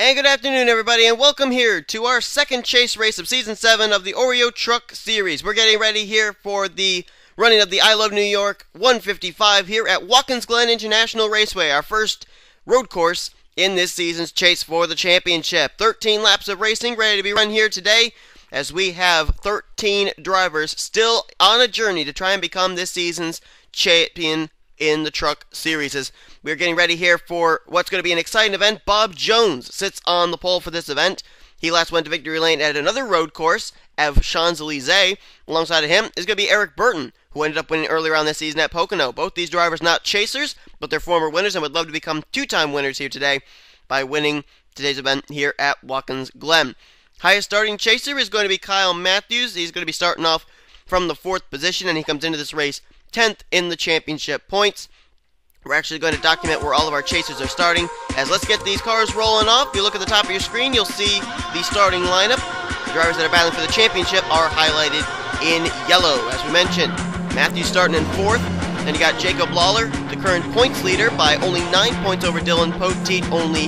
And good afternoon, everybody, and welcome here to our second chase race of Season 7 of the Oreo Truck Series. We're getting ready here for the running of the I Love New York 155 here at Watkins Glen International Raceway, our first road course in this season's chase for the championship. 13 laps of racing ready to be run here today, as we have 13 drivers still on a journey to try and become this season's champion in the Truck Series. As we're getting ready here for what's going to be an exciting event. Bob Jones sits on the pole for this event. He last went to victory lane at another road course of Champs-Élysées. Alongside of him is going to be Eric Burton, who ended up winning earlier on this season at Pocono. Both these drivers not chasers, but they're former winners and would love to become two-time winners here today by winning today's event here at Watkins Glen. Highest starting chaser is going to be Kyle Matthews. He's going to be starting off from the 4th position, and he comes into this race 10th in the championship points. We're actually going to document where all of our chasers are starting, as let's get these cars rolling off. If you look at the top of your screen, you'll see the starting lineup. The drivers that are battling for the championship are highlighted in yellow, as we mentioned. Matthews starting in 4th. Then you got Jacob Lawler, the current points leader, by only 9 points over Dylan Poteet, only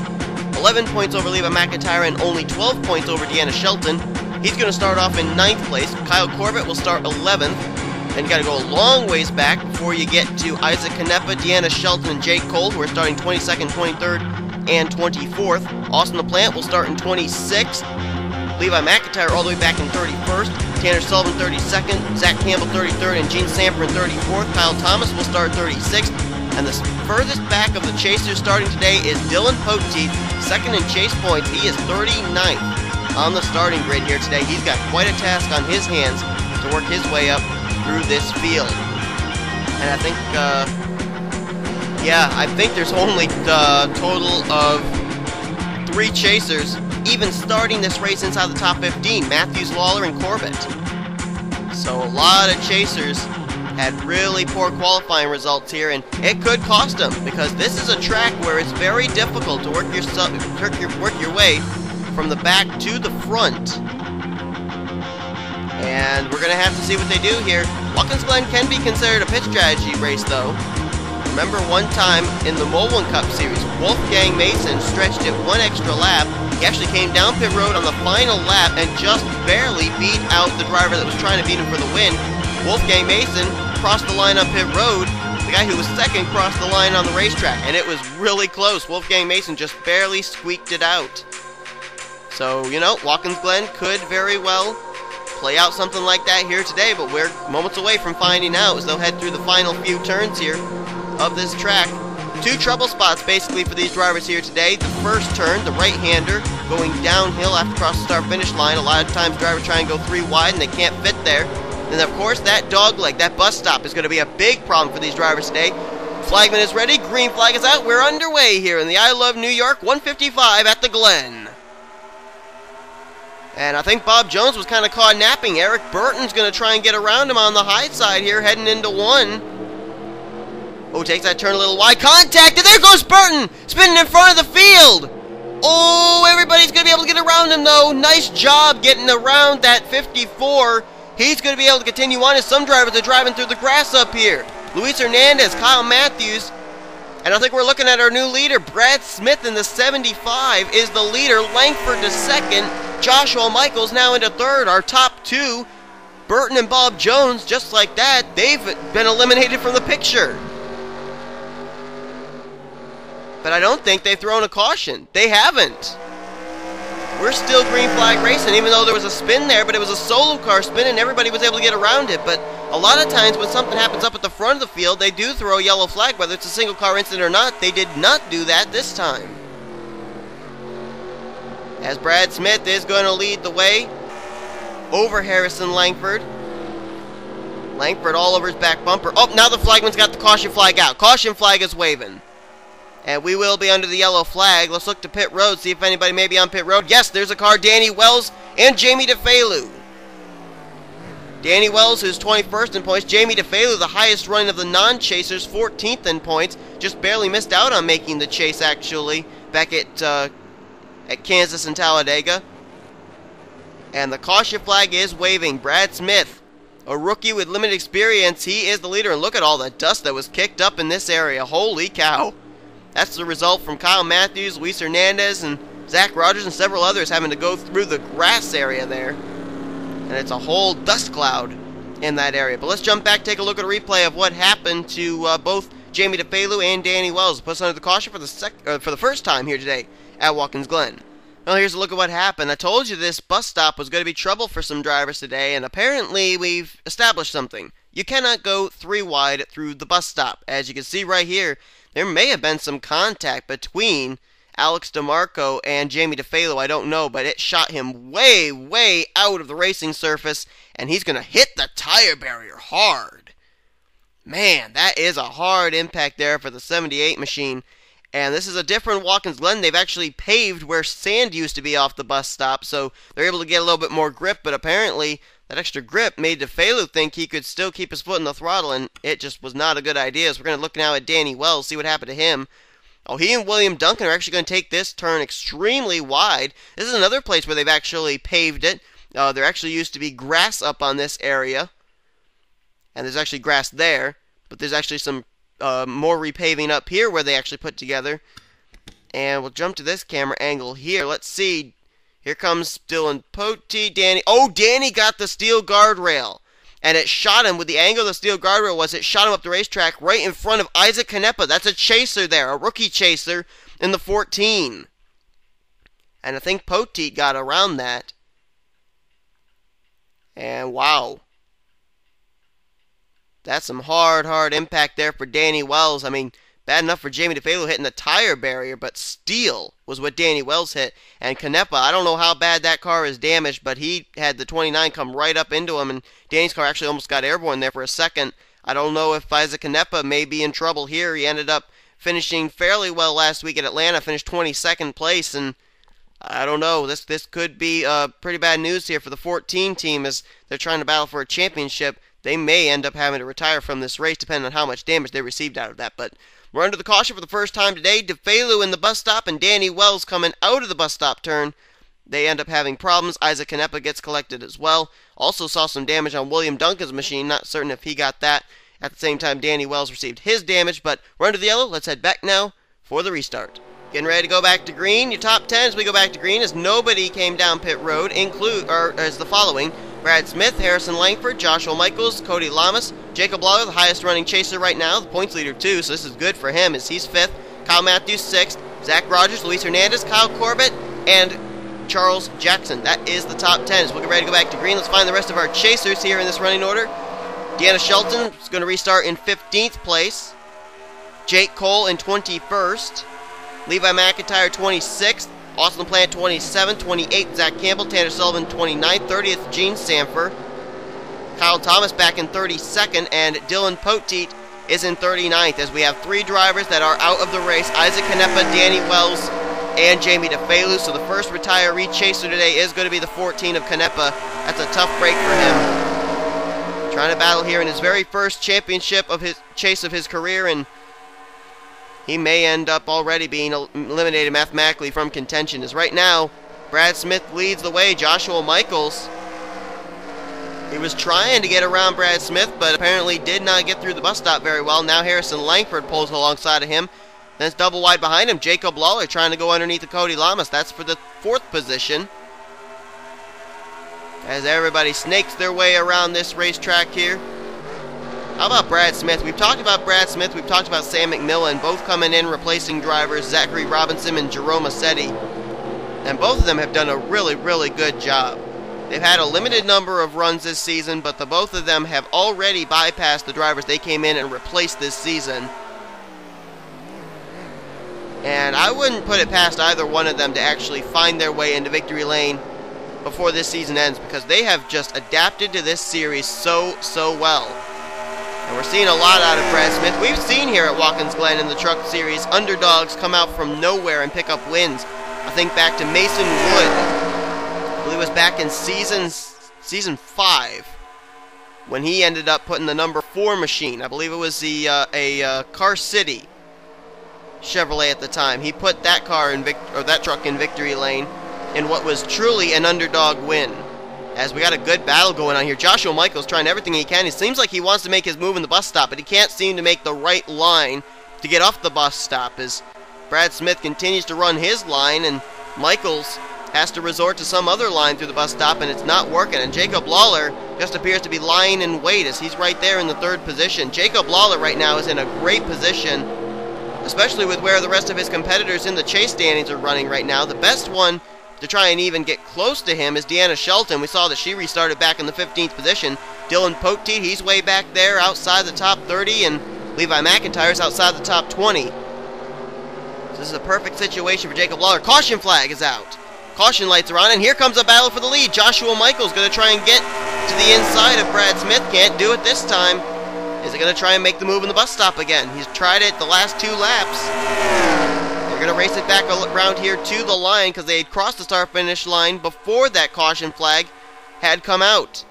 11 points over Levi McIntyre, and only 12 points over Deanna Shelton. He's going to start off in 9th place. Kyle Corbett will start 11th. Then you got to go a long ways back before you get to Isaac Canepa, Deanna Shelton, and Jake Cole, who are starting 22nd, 23rd, and 24th. Austin LaPlante will start in 26th. Levi McIntyre all the way back in 31st. Tanner Sullivan 32nd. Zach Campbell 33rd, and Gene Samper in 34th. Kyle Thomas will start 36th. And the furthest back of the chasers starting today is Dylan Poteet, second in chase points. He is 39th on the starting grid here today. He's got quite a task on his hands to work his way up through this field. And I think there's only a total of 3 chasers even starting this race inside the top 15, Matthews, Lawler, and Corbett. So a lot of chasers had really poor qualifying results here, and it could cost them, because this is a track where it's very difficult to work your way from the back to the front. And we're going to have to see what they do here. Watkins Glen can be considered a pit strategy race, though. Remember one time in the Mullen Cup Series, Wolfgang Mason stretched it 1 extra lap. He actually came down pit road on the final lap and just barely beat out the driver that was trying to beat him for the win. Wolfgang Mason crossed the line on pit road. The guy who was second crossed the line on the racetrack, and it was really close. Wolfgang Mason just barely squeaked it out. So, you know, Watkins Glen could very well play out something like that here today, but we're moments away from finding out as they'll head through the final few turns here of this track. 2 trouble spots basically for these drivers here today. The first turn, the right-hander, going downhill after crossing the start-finish line. A lot of times drivers try and go 3 wide and they can't fit there. And of course that dog leg, that bus stop, is going to be a big problem for these drivers today. Flagman is ready, green flag is out. We're underway here in the I Love New York 155 at the Glen. And I think Bob Jones was kind of caught napping. Eric Burton's going to try and get around him on the high side here, heading into 1. Oh, takes that turn a little wide. Contact, and there goes Burton, spinning in front of the field. Oh, everybody's going to be able to get around him, though. Nice job getting around that 54. He's going to be able to continue on, as some drivers are driving through the grass up here. Luis Hernandez, Kyle Matthews, and I think we're looking at our new leader. Brad Smith in the 75 is the leader. Langford to 2nd. Joshua Michaels now into 3rd. Our top 2, Burton and Bob Jones, just like that, they've been eliminated from the picture. But I don't think they've thrown a caution. They haven't. We're still green flag racing, even though there was a spin there, but it was a solo car spin and everybody was able to get around it. But a lot of times when something happens up at the front of the field, they do throw a yellow flag, whether it's a single car incident or not. They did not do that this time, as Brad Smith is going to lead the way over Harrison Langford. Langford all over his back bumper. Oh, now the flagman's got the caution flag out. Caution flag is waving. And we will be under the yellow flag. Let's look to pit road, see if anybody may be on pit road. Yes, there's a car, Danny Wells and Jamie DeFelu. Danny Wells, who's 21st in points. Jamie DeFelu, the highest running of the non-chasers, 14th in points. Just barely missed out on making the chase, actually, back at Kansas and Talladega. And the caution flag is waving. Brad Smith, a rookie with limited experience, he is the leader. And look at all the dust that was kicked up in this area. Holy cow. That's the result from Kyle Matthews, Luis Hernandez, and Zach Rogers and several others having to go through the grass area there. And it's a whole dust cloud in that area. But let's jump back, take a look at a replay of what happened to both Jamie DeFelu and Danny Wells. Puts under the caution for the first time here today at Watkins Glen. Well, here's a look at what happened. I told you this bus stop was going to be trouble for some drivers today, and apparently we've established something. You cannot go 3 wide through the bus stop. As you can see right here, there may have been some contact between Alex DeMarco and Jamie DeFelu. I don't know, but it shot him way, way out of the racing surface, and he's going to hit the tire barrier hard. Man, that is a hard impact there for the 78 machine. And this is a different Watkins Glen. They've actually paved where sand used to be off the bus stop, so they're able to get a little bit more grip, but apparently that extra grip made DeFelu think he could still keep his foot in the throttle, and it just was not a good idea. So we're going to look now at Danny Wells, see what happened to him. Oh, he and William Duncan are actually going to take this turn extremely wide. This is another place where they've actually paved it. There actually used to be grass up on this area, and there's actually grass there, but there's actually some more repaving up here where they actually put together. And we'll jump to this camera angle here. Let's see. Here comes Dylan Poteet, Danny. Oh, Danny got the steel guardrail. And it shot him with the angle of the steel guardrail was it shot him up the racetrack right in front of Isaac Canepa. That's a chaser there, a rookie chaser in the 14. And I think Poteet got around that. And wow. That's some hard impact there for Danny Wells. I mean, bad enough for Jamie DeFelu hitting the tire barrier, but steel was what Danny Wells hit. And Canepa, I don't know how bad that car is damaged, but he had the 29 come right up into him, and Danny's car actually almost got airborne there for a second. I don't know if Isaac Canepa may be in trouble here. He ended up finishing fairly well last week at Atlanta, finished 22nd place, and I don't know. This could be pretty bad news here for the 14 team as they're trying to battle for a championship. They may end up having to retire from this race depending on how much damage they received out of that. But we're under the caution for the first time today. DeFelu in the bus stop and Danny Wells coming out of the bus stop turn. They end up having problems. Isaac Canepa gets collected as well. Also saw some damage on William Duncan's machine. Not certain if he got that. At the same time, Danny Wells received his damage. But we're under the yellow. Let's head back now for the restart. Getting ready to go back to green. Your top 10 as we go back to green as nobody came down pit road as the following. Brad Smith, Harrison Langford, Joshua Michaels, Cody Lamas, Jacob Lawler, the highest running chaser right now, the points leader too, so this is good for him as he's 5th. Kyle Matthews 6th, Zach Rogers, Luis Hernandez, Kyle Corbett, and Charles Jackson. That is the top 10. So we'll get ready to go back to green. Let's find the rest of our chasers here in this running order. Deanna Shelton is going to restart in 15th place. Jake Cole in 21st. Levi McIntyre 26th. Austin Plant 27th, 28th Zach Campbell, Tanner Sullivan 29th, 30th Gene Sanford, Kyle Thomas back in 32nd, and Dylan Poteet is in 39th as we have 3 drivers that are out of the race, Isaac Canepa, Danny Wells, and Jamie DeFelu. So the first retiree chaser today is going to be the 14 of Canepa. That's a tough break for him. Trying to battle here in his very first championship of his chase of his career, and he may end up already being eliminated mathematically from contention. As right now, Brad Smith leads the way. Joshua Michaels, he was trying to get around Brad Smith, but apparently did not get through the bus stop very well. Now Harrison Langford pulls alongside of him. Then it's double wide behind him. Jacob Lawler trying to go underneath the Cody Lamas. That's for the 4th position. As everybody snakes their way around this racetrack here. How about Brad Smith? We've talked about Brad Smith. We've talked about Sam McMillan, both coming in replacing drivers, Zachary Robinson and Jerome Massetti. And both of them have done a really, really good job. They've had a limited number of runs this season, but the both of them have already bypassed the drivers they came in and replaced this season. And I wouldn't put it past either one of them to actually find their way into victory lane before this season ends, because they have just adapted to this series so well. And we're seeing a lot out of Brad Smith. We've seen here at Watkins Glen in the Truck Series, underdogs come out from nowhere and pick up wins. I think back to Mason Wood. I believe it was back in season 5 when he ended up putting the number 4 machine. I believe it was a Car City Chevrolet at the time. He put that car in that truck in victory lane in what was truly an underdog win. As we got a good battle going on here. Joshua Michaels trying everything he can. It seems like he wants to make his move in the bus stop, but he can't seem to make the right line to get off the bus stop as Brad Smith continues to run his line, and Michaels has to resort to some other line through the bus stop, and it's not working. And Jacob Lawler just appears to be lying in wait as he's right there in the third position. Jacob Lawler right now is in a great position, especially with where the rest of his competitors in the chase standings are running right now. The best one to try and even get close to him is Deanna Shelton. We saw that she restarted back in the 15th position. Dylan Poteet, he's way back there outside the top 30, and Levi McIntyre's outside the top 20. So this is a perfect situation for Jacob Lawler. Caution flag is out. Caution lights are on, and here comes a battle for the lead. Joshua Michaels going to try and get to the inside of Brad Smith. Can't do it this time. Is he going to try and make the move in the bus stop again? He's tried it the last 2 laps. They're going to race it back around here to the line because they had crossed the start-finish line before that caution flag had come out.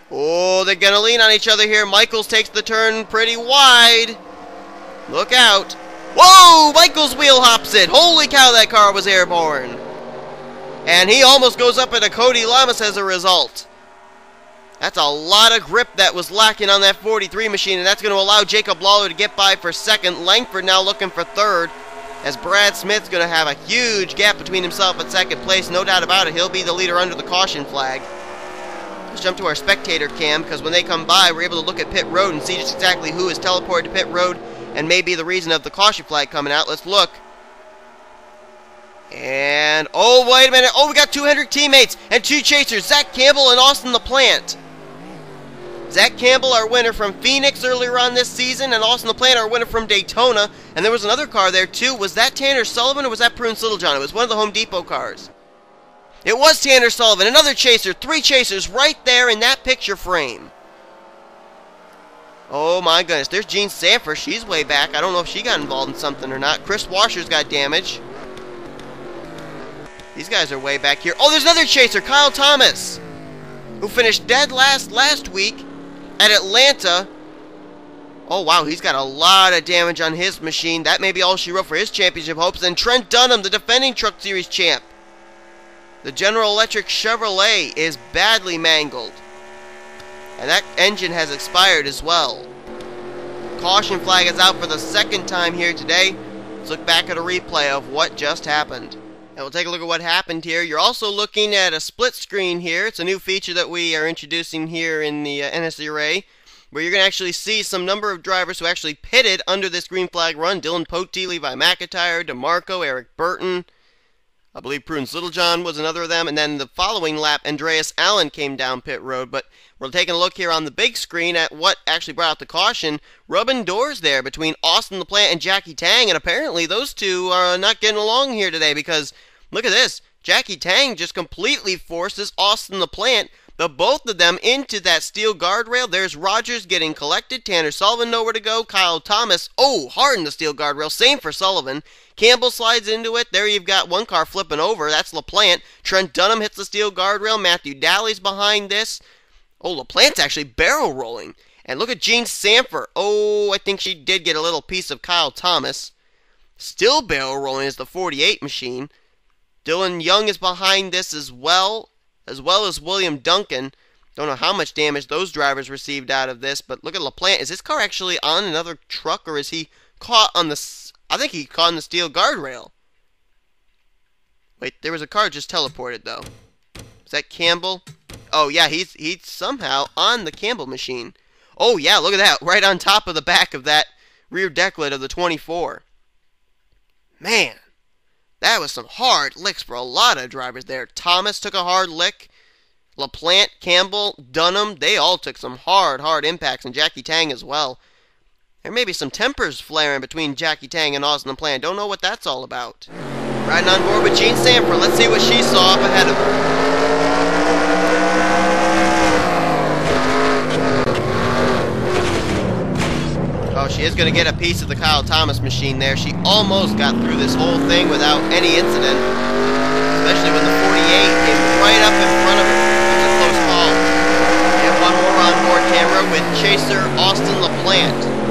Oh, they're going to lean on each other here. Michaels takes the turn pretty wide. Look out. Whoa! Michaels wheel hops it. Holy cow, that car was airborne. And he almost goes up into Cody Lamas as a result. That's a lot of grip that was lacking on that 43 machine, and that's going to allow Jacob Lawler to get by for second. Langford now looking for third, as Brad Smith's going to have a huge gap between himself and second place. No doubt about it, he'll be the leader under the caution flag. Let's jump to our spectator cam, because when they come by, we're able to look at pit road and see just exactly who is teleported to pit road and maybe the reason of the caution flag coming out. Let's look. And, oh, wait a minute. Oh, we got 200 teammates and 2 chasers, Zach Campbell and Austin LaPlante. Zach Campbell, our winner from Phoenix earlier on this season, and Austin LaPlante, our winner from Daytona. And there was another car there, too. Was that Tanner Sullivan or was that Prunes Littlejohn? It was one of the Home Depot cars. It was Tanner Sullivan, another chaser, 3 chasers right there in that picture frame. Oh, my goodness. There's Jean Sanford. She's way back. I don't know if she got involved in something or not. Chris Washer's got damage. These guys are way back here. Oh, there's another chaser, Kyle Thomas, who finished dead last week at Atlanta. Oh, wow, he's got a lot of damage on his machine. That may be all she wrote for his championship hopes. And Trent Dunham, the defending Truck Series champ. The General Electric Chevrolet is badly mangled. And that engine has expired as well. Caution flag is out for the second time here today. Let's look back at a replay of what just happened. And we'll take a look at what happened here. You're also looking at a split screen here. It's a new feature that we are introducing here in the NNSCRA, where you're going to actually see some number of drivers who actually pitted under this green flag run. Dylan Poteet, Levi McIntyre, DeMarco, Eric Burton. I believe Prunes Littlejohn was another of them. And then the following lap, Andreas Allen came down pit road. But we're taking a look here on the big screen at what actually brought out the caution. Rubbing doors there between Austin LaPlante and Jackie Tang. And apparently those two are not getting along here today because, look at this. Jackie Tang just completely forces Austin LaPlante, the both of them, into that steel guardrail. There's Rogers getting collected. Tanner Sullivan nowhere to go. Kyle Thomas, oh, hard in the steel guardrail. Same for Sullivan. Campbell slides into it. There you've got one car flipping over. That's LaPlante. Trent Dunham hits the steel guardrail. Matthew Daly's behind this. Oh, LaPlante's actually barrel rolling. And look at Jean Sanford. Oh, I think she did get a little piece of Kyle Thomas. Still barrel rolling is the 48 machine. Dylan Young is behind this as well as William Duncan. Don't know how much damage those drivers received out of this, but look at LaPlante. Is this car actually on another truck, or is he caught on the... I think he caught on the steel guardrail. Wait, there was a car just teleported, though. Is that Campbell? Oh, yeah, he's somehow on the Campbell machine. Oh, yeah, look at that. Right on top of the back of that rear decklet of the 24. Man, that was some hard licks for a lot of drivers there. Thomas took a hard lick. LaPlante, Campbell, Dunham, they all took some hard impacts, and Jackie Tang as well. There may be some tempers flaring between Jackie Tang and Austin LaPlante. Don't know what that's all about. Riding on board with Jean Sanford. Let's see what she saw up ahead of her. Oh, she is going to get a piece of the Kyle Thomas machine there. She almost got through this whole thing without any incident, especially when the 48 came right up in front of her. It was a close call. And one more on board camera with chaser Austin LaPlante.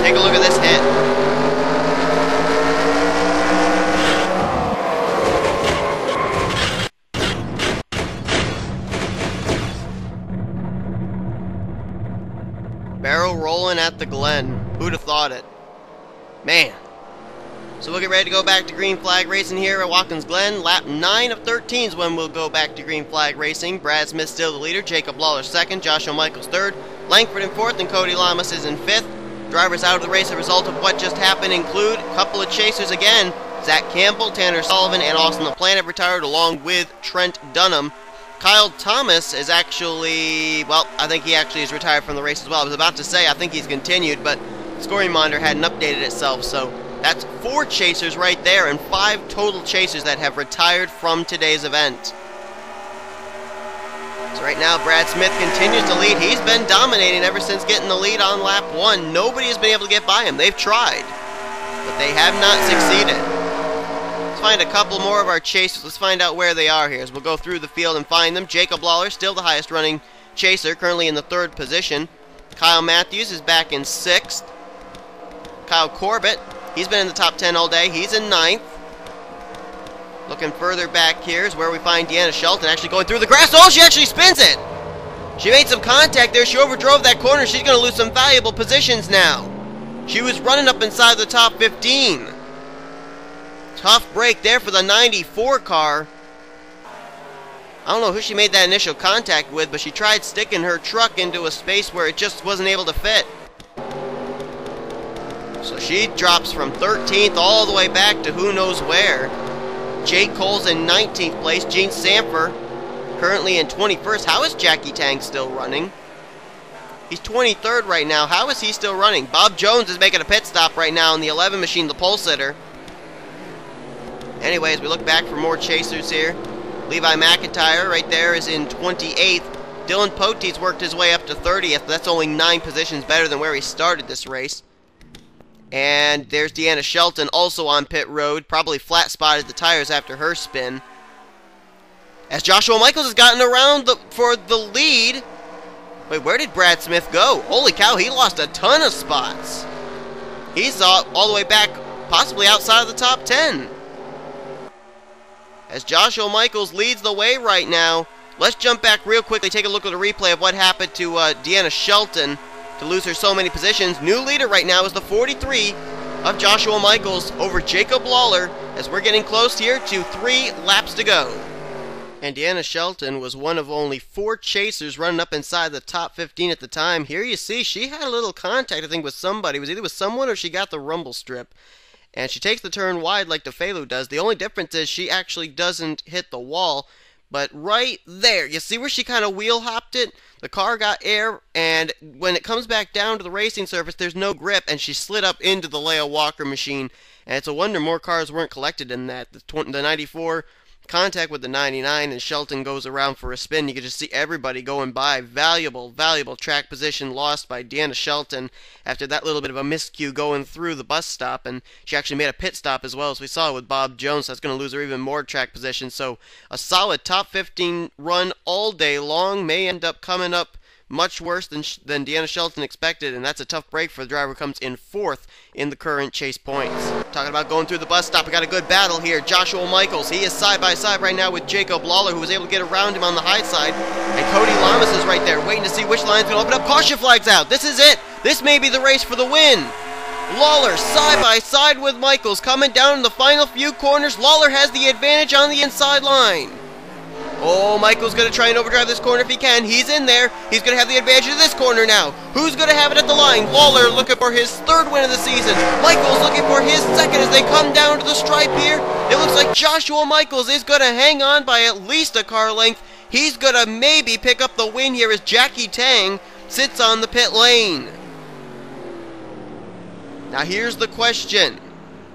Take a look at this hit. Barrel rolling at the Glen. Who'd have thought it? Man. So we'll get ready to go back to green flag racing here at Watkins Glen. Lap 9 of 13 is when we'll go back to green flag racing. Brad Smith still the leader, Jacob Lawler second, Joshua Michaels third, Langford in fourth, and Cody Lamas is in fifth. Drivers out of the race as a result of what just happened include a couple of chasers again. Zach Campbell, Tanner Sullivan, and Austin LaPlante have retired along with Trent Dunham. Kyle Thomas is actually, well, I think he actually is retired from the race as well. I was about to say I think he's continued, but the scoring monitor hadn't updated itself, so that's 4 chasers right there and 5 total chasers that have retired from today's event. So right now Brad Smith continues to lead. He's been dominating ever since getting the lead on lap 1. Nobody has been able to get by him. They've tried, but they have not succeeded. Let's find a couple more of our chasers. Let's find out where they are here as we'll go through the field and find them. Jacob Lawler, still the highest running chaser, currently in the 3rd position. Kyle Matthews is back in 6th. Kyle Corbett, he's been in the top 10 all day. He's in 9th. Looking further back here is where we find Deanna Shelton actually going through the grass. Oh, she actually spins it! She made some contact there. She overdrove that corner. She's going to lose some valuable positions now. She was running up inside the top 15. Tough break there for the 94 car. I don't know who she made that initial contact with, but she tried sticking her truck into a space where it just wasn't able to fit. So she drops from 13th all the way back to who knows where. Jake Cole's in 19th place. Gene Sanford currently in 21st. How is Jackie Tang still running? He's 23rd right now. How is he still running? Bob Jones is making a pit stop right now in the 11 machine, the pole sitter. Anyways, we look back for more chasers here. Levi McIntyre right there is in 28th. Dylan Poteet's worked his way up to 30th. That's only 9 positions better than where he started this race. And there's Deanna Shelton also on pit road, probably flat spotted the tires after her spin. As Joshua Michaels has gotten around for the lead. Wait, where did Brad Smith go? Holy cow, he lost a ton of spots. He's all the way back, possibly outside of the top 10. As Joshua Michaels leads the way right now, let's jump back real quickly, take a look at a replay of what happened to Deanna Shelton to lose her so many positions. New leader right now is the 43 of Joshua Michaels over Jacob Lawler as we're getting close here to 3 laps to go. And Deanna Shelton was one of only 4 chasers running up inside the top 15 at the time. Here you see she had a little contact, I think, with somebody. It was either with someone or she got the rumble strip. And she takes the turn wide like DeFelu does. The only difference is she actually doesn't hit the wall. But right there, you see where she kind of wheel hopped it? The car got air, and when it comes back down to the racing surface, there's no grip, and she slid up into the Leia Walker machine. And it's a wonder more cars weren't collected in that. The 94 contact with the 99, and Shelton goes around for a spin. You can just see everybody going by. Valuable track position lost by Deanna Shelton after that little bit of a miscue going through the bus stop, and she actually made a pit stop as well, as we saw with Bob Jones. So that's going to lose her even more track position. So a solid top 15 run all day long may end up coming up much worse than Deanna Shelton expected, and that's a tough break for the driver who comes in 4th in the current chase points. Talking about going through the bus stop, we got a good battle here. Joshua Michaels, he is side by side right now with Jacob Lawler, who was able to get around him on the high side, and Cody Lamas is right there waiting to see which line's going to open up. Caution flags out. This is it. This may be the race for the win. Lawler side by side with Michaels coming down in the final few corners. Lawler has the advantage on the inside line. Oh, Michael's going to try and overdrive this corner if he can. He's in there. He's going to have the advantage of this corner now. Who's going to have it at the line? Lawler looking for his 3rd win of the season. Michael's looking for his 2nd as they come down to the stripe here. It looks like Joshua Michaels is going to hang on by at least a car length. He's going to maybe pick up the win here as Jackie Tang sits on the pit lane. Now here's the question.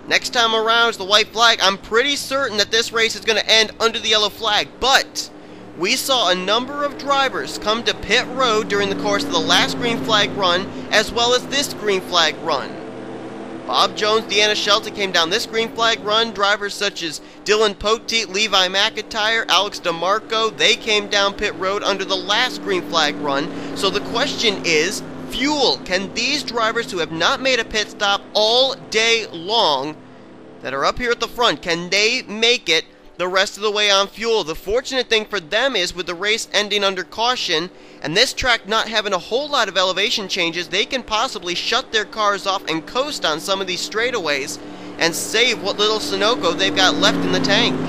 Next time around is the white flag. I'm pretty certain that this race is going to end under the yellow flag, but we saw a number of drivers come to pit road during the course of the last green flag run, as well as this green flag run. Bob Jones, Deanna Shelton came down this green flag run. Drivers such as Dylan Poteet, Levi McIntyre, Alex DeMarco, they came down pit road under the last green flag run. So the question is, fuel. Can these drivers who have not made a pit stop all day long, that are up here at the front, can they make it the rest of the way on fuel? The fortunate thing for them is, with the race ending under caution, and this track not having a whole lot of elevation changes, they can possibly shut their cars off and coast on some of these straightaways and save what little Sunoco they've got left in the tank.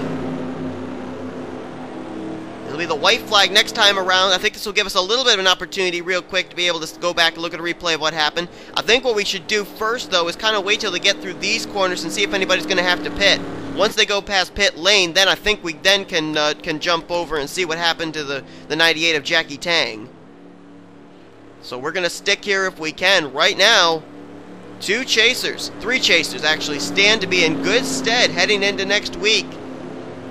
It'll be the white flag next time around. I think this will give us a little bit of an opportunity real quick to be able to go back and look at a replay of what happened. I think what we should do first, though, is kind of wait till they get through these corners and see if anybody's going to have to pit. Once they go past pit lane, then I think we then can jump over and see what happened to the 98 of Jackie Tang. So we're going to stick here if we can. Right now, three chasers actually, stand to be in good stead heading into next week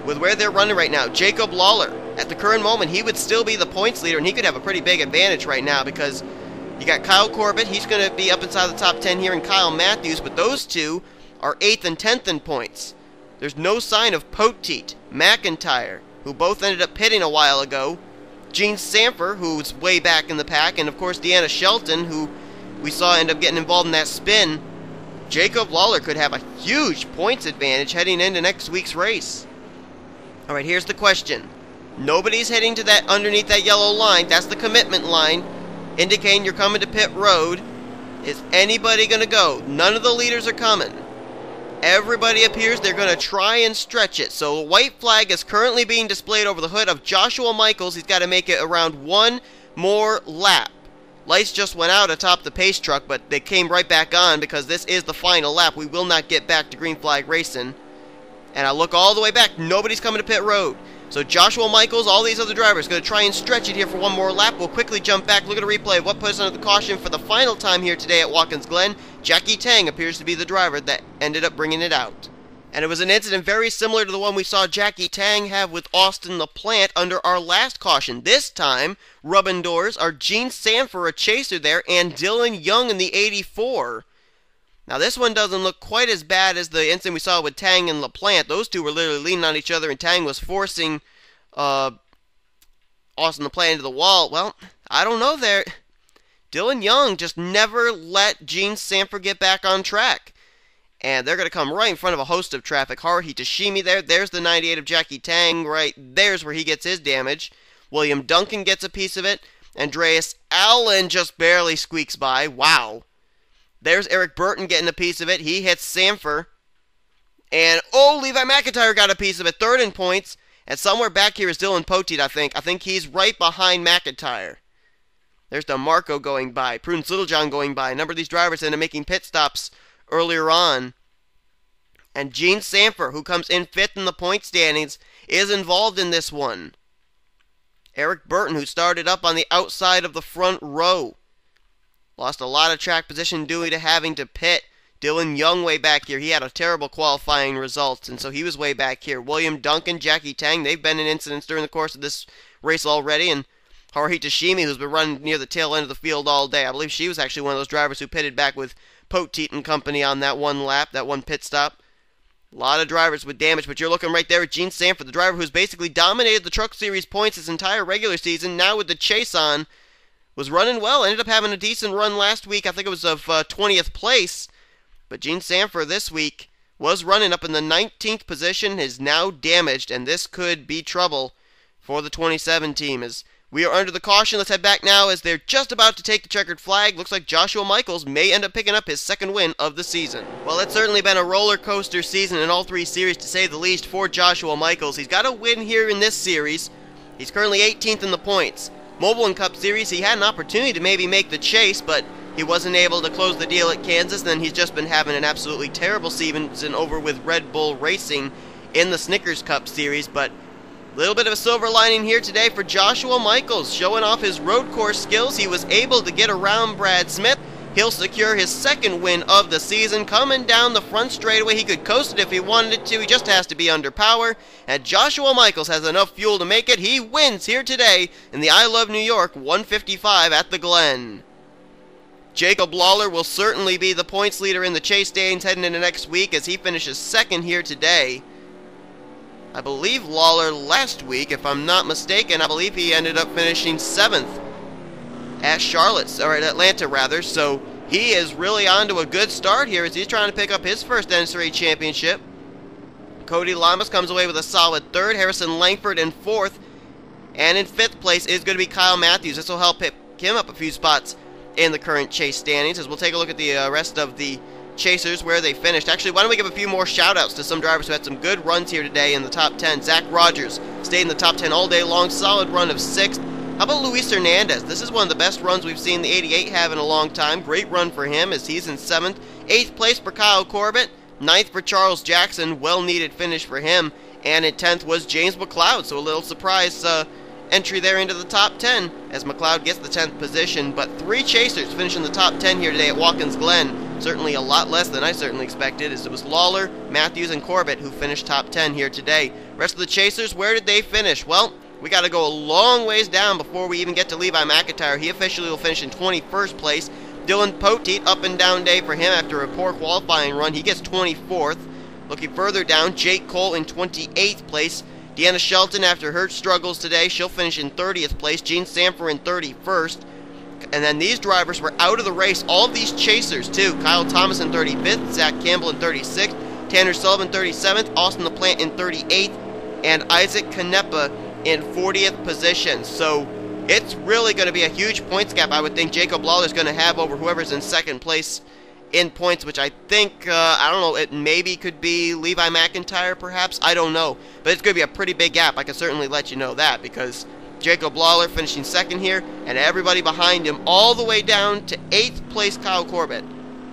with where they're running right now. Jacob Lawler, at the current moment, he would still be the points leader, and he could have a pretty big advantage right now because you got Kyle Corbett. He's going to be up inside the top 10 here, and Kyle Matthews, but those two are 8th and 10th in points. There's no sign of Poteet, McIntyre, who both ended up pitting a while ago, Gene Sanford, who's way back in the pack, and of course Deanna Shelton, who we saw end up getting involved in that spin. Jacob Lawler could have a huge points advantage heading into next week's race. Alright, here's the question. Nobody's heading to that underneath that yellow line. That's the commitment line, indicating you're coming to pit road. Is anybody going to go? None of the leaders are coming. Everybody appears they're going to try and stretch it. So the white flag is currently being displayed over the hood of Joshua Michaels. He's got to make it around one more lap. Lights just went out atop the pace truck, but they came right back on because this is the final lap. We will not get back to green flag racing. And I look all the way back. Nobody's coming to pit road. So Joshua Michaels, all these other drivers, going to try and stretch it here for one more lap. We'll quickly jump back, look at a replay of what puts under the caution for the final time here today at Watkins Glen. Jackie Tang appears to be the driver that ended up bringing it out. And it was an incident very similar to the one we saw Jackie Tang have with Austin LaPlante under our last caution. This time, rubbing doors are Gene Sanford, a chaser there, and Dylan Young in the 84. Now this one doesn't look quite as bad as the incident we saw with Tang and LaPlante. Those two were literally leaning on each other, and Tang was forcing Austin LaPlante into the wall. Well, I don't know there. Dylan Young just never let Gene Sanford get back on track. And they're going to come right in front of a host of traffic. Haruhi Toshimi there. There's the 98 of Jackie Tang right there's where he gets his damage. William Duncan gets a piece of it. Andreas Allen just barely squeaks by. Wow. There's Eric Burton getting a piece of it. He hits Sanford. And, oh, Levi McIntyre got a piece of it. Third in points. And somewhere back here is Dylan Poteet, I think. I think he's right behind McIntyre. There's DeMarco going by. Prudence Littlejohn going by. A number of these drivers ended up making pit stops earlier on. And Gene Sanford, who comes in 5th in the point standings, is involved in this one. Eric Burton, who started up on the outside of the front row, lost a lot of track position due to having to pit. Dylan Young way back here. He had a terrible qualifying results, and so he was way back here. William Duncan, Jackie Tang, they've been in incidents during the course of this race already, and Haruhi Toshimi, who's been running near the tail end of the field all day. I believe she was actually one of those drivers who pitted back with Poteet and company on that one lap, that one pit stop. A lot of drivers with damage, but you're looking right there at Gene Sanford, the driver who's basically dominated the Truck Series points his entire regular season. Now with the chase on, was running well, ended up having a decent run last week. I think it was of 20th place. But Gene Sanford this week was running up in the 19th position, is now damaged, and this could be trouble for the 27 team. As we are under the caution, let's head back now as they're just about to take the checkered flag. Looks like Joshua Michaels may end up picking up his second win of the season. Well, it's certainly been a roller coaster season in all three series, to say the least, for Joshua Michaels. He's got a win here in this series. He's currently 18th in the points. Mobile and Cup Series, he had an opportunity to maybe make the chase, but he wasn't able to close the deal at Kansas, and then he's just been having an absolutely terrible season over with Red Bull Racing in the Snickers Cup Series. But a little bit of a silver lining here today for Joshua Michaels, showing off his road course skills. He was able to get around Brad Smith. He'll secure his second win of the season. Coming down the front straightaway, he could coast it if he wanted it to. He just has to be under power. And Joshua Michaels has enough fuel to make it. He wins here today in the I Love New York 155 at the Glen. Jacob Lawler will certainly be the points leader in the chase standings heading into next week as he finishes second here today. I believe Lawler last week, if I'm not mistaken, I believe he ended up finishing 7th at Charlotte, or at Atlanta rather, so he is really on to a good start here as he's trying to pick up his first NNSCRA championship. Cody Lamas comes away with a solid 3rd, Harrison Langford in 4th, and in 5th place is going to be Kyle Matthews. This will help pick him up a few spots in the current chase standings, as we'll take a look at the rest of the Chasers where they finished. Actually, why don't we give a few more shout-outs to some drivers who had some good runs here today in the top 10. Zach Rogers stayed in the top 10 all day long. Solid run of 6th. How about Luis Hernandez? This is one of the best runs we've seen the 88 have in a long time. Great run for him as he's in 7th. 8th place for Kyle Corbett. 9th for Charles Jackson. Well-needed finish for him. And in 10th was James McLeod. So a little surprise entry there into the top 10 as McLeod gets the 10th position. But 3 chasers finish in the top 10 here today at Watkins Glen. Certainly a lot less than I certainly expected, as it was Lawler, Matthews, and Corbett who finished top 10 here today. Rest of the chasers, where did they finish? Well, we got to go a long ways down before we even get to Levi McIntyre. He officially will finish in 21st place. Dylan Poteet, up and down day for him after a poor qualifying run. He gets 24th. Looking further down, Jake Cole in 28th place. Deanna Shelton, after her struggles today, she'll finish in 30th place. Gene Sanford in 31st. And then these drivers were out of the race. All of these chasers, too. Kyle Thomas in 35th, Zach Campbell in 36th, Tanner Sullivan 37th, Austin LaPlante in 38th, and Isaac Canepa in 40th position. So it's really going to be a huge points gap, I would think Jacob Lawler is going to have over whoever's in second place in points, which I think, I don't know, it maybe could be Levi McIntyre, perhaps. I don't know. But it's going to be a pretty big gap. I can certainly let you know that, because Jacob Lawler finishing second here, and everybody behind him all the way down to 8th place Kyle Corbett.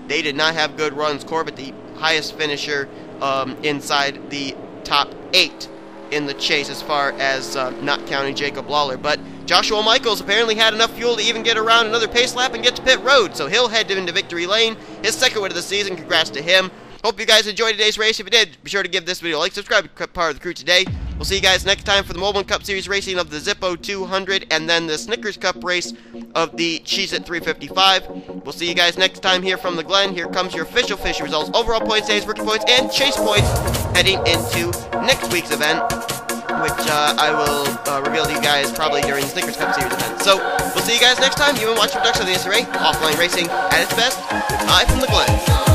They did not have good runs. Corbett, the highest finisher inside the top 8 in the chase as far as not counting Jacob Lawler. But Joshua Michaels apparently had enough fuel to even get around another pace lap and get to pit road, so he'll head into victory lane. His second win of the season. Congrats to him. Hope you guys enjoyed today's race. If you did, be sure to give this video a like, subscribe, become part of the crew today. We'll see you guys next time for the Mobile Cup Series racing of the Zippo 200 and then the Snickers Cup race of the Cheez-It 355. We'll see you guys next time here from the Glen. Here comes your official finish results, overall points, days, rookie points, and chase points heading into next week's event, which I will reveal to you guys probably during the Snickers Cup Series event. So, we'll see you guys next time. You've been watching production of the NNSCRA, offline racing at its best. Goodbye from the Glen.